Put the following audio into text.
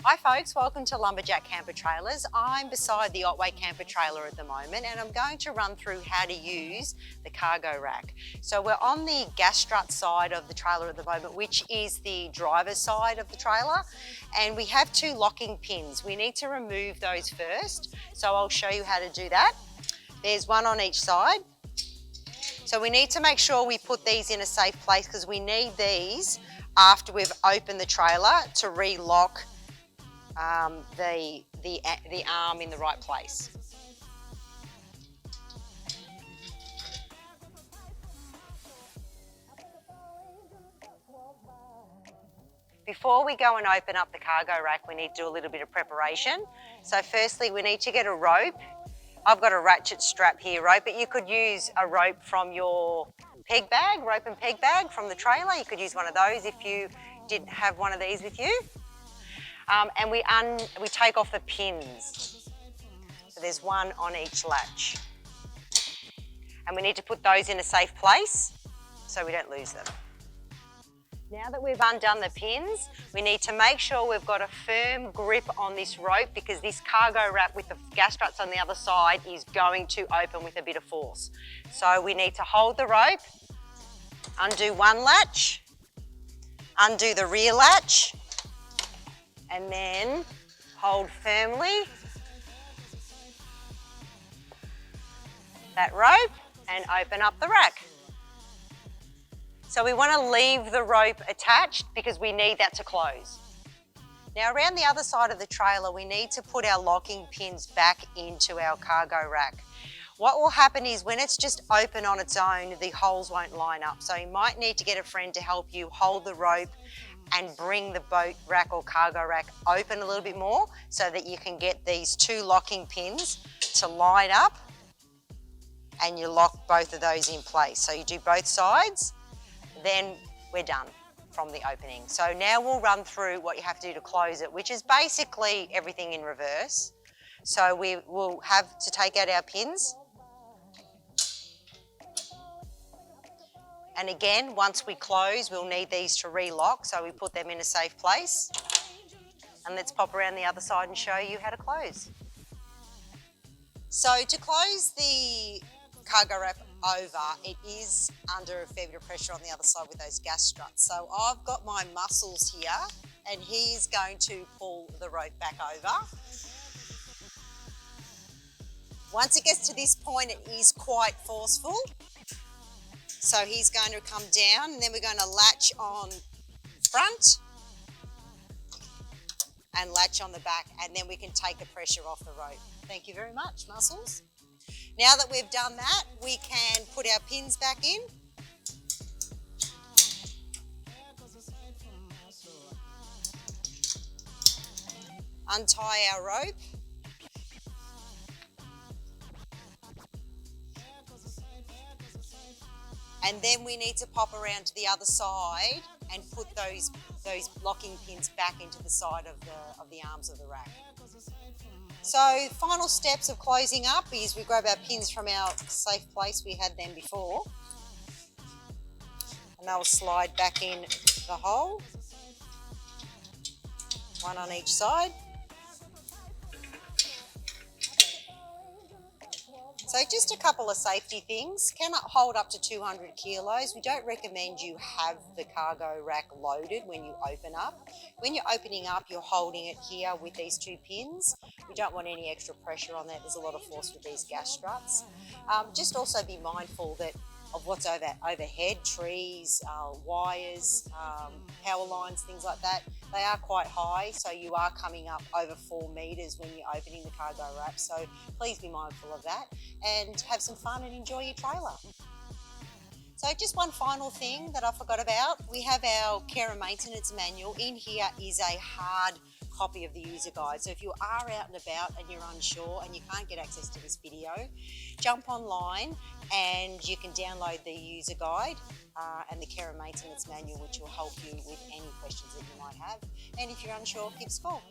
Hi folks, welcome to Lumberjack Camper Trailers. I'm beside the Otway camper trailer at the moment and I'm going to run through how to use the cargo rack. So we're on the gas strut side of the trailer at the moment, which is the driver's side of the trailer, and we have two locking pins. We need to remove those first, so I'll show you how to do that. There's one on each side. So we need to make sure we put these in a safe place because we need these after we've opened the trailer to relock the arm in the right place. Before we go and open up the cargo rack, we need to do a little bit of preparation. So firstly, we need to get a rope. I've got a ratchet strap here rope, but you could use a rope from your peg bag, rope and peg bag from the trailer. You could use one of those if you didn't have one of these with you. And we take off the pins. So there's one on each latch. And we need to put those in a safe place so we don't lose them. Now that we've undone the pins, we need to make sure we've got a firm grip on this rope because this cargo wrap with the gas struts on the other side is going to open with a bit of force. So we need to hold the rope, undo one latch, undo the rear latch, and then hold firmly that rope and open up the rack. So we want to leave the rope attached because we need that to close. Now around the other side of the trailer, we need to put our locking pins back into our cargo rack. What will happen is when it's just open on its own, the holes won't line up. So you might need to get a friend to help you hold the rope and bring the boat rack or cargo rack open a little bit more so that you can get these two locking pins to line up and you lock both of those in place. So you do both sides, then we're done from the opening. So now we'll run through what you have to do to close it, which is basically everything in reverse. So we will have to take out our pins. And again, once we close, we'll need these to relock, so we put them in a safe place. And let's pop around the other side and show you how to close. So to close the cargo wrap over, it is under a fair bit of pressure on the other side with those gas struts. So I've got my muscles here and he's going to pull the rope back over. Once it gets to this point, it is quite forceful. So he's going to come down and then we're going to latch on front and latch on the back, and then we can take the pressure off the rope. Thank you very much, muscles. Now that we've done that, we can put our pins back in. Untie our rope. And then we need to pop around to the other side and put those locking pins back into the side of the arms of the rack. So final steps of closing up is we grab our pins from our safe place we had them before. And they'll slide back in the hole. One on each side. So just a couple of safety things. Cannot hold up to 200 kilos. We don't recommend you have the cargo rack loaded when you open up. When you're opening up, you're holding it here with these two pins. We don't want any extra pressure on that. There's a lot of force with these gas struts. Just also be mindful of what's overhead, trees, wires, power lines, things like that. They are quite high, so you are coming up over 4 metres when you're opening the cargo wrap, so please be mindful of that and have some fun and enjoy your trailer. So just one final thing that I forgot about, we have our care and maintenance manual. In here is a hard copy of the user guide. So if you are out and about and you're unsure and you can't get access to this video, jump online and you can download the user guide and the care and maintenance manual, which will help you with any questions that you might have. And if you're unsure, give us a call.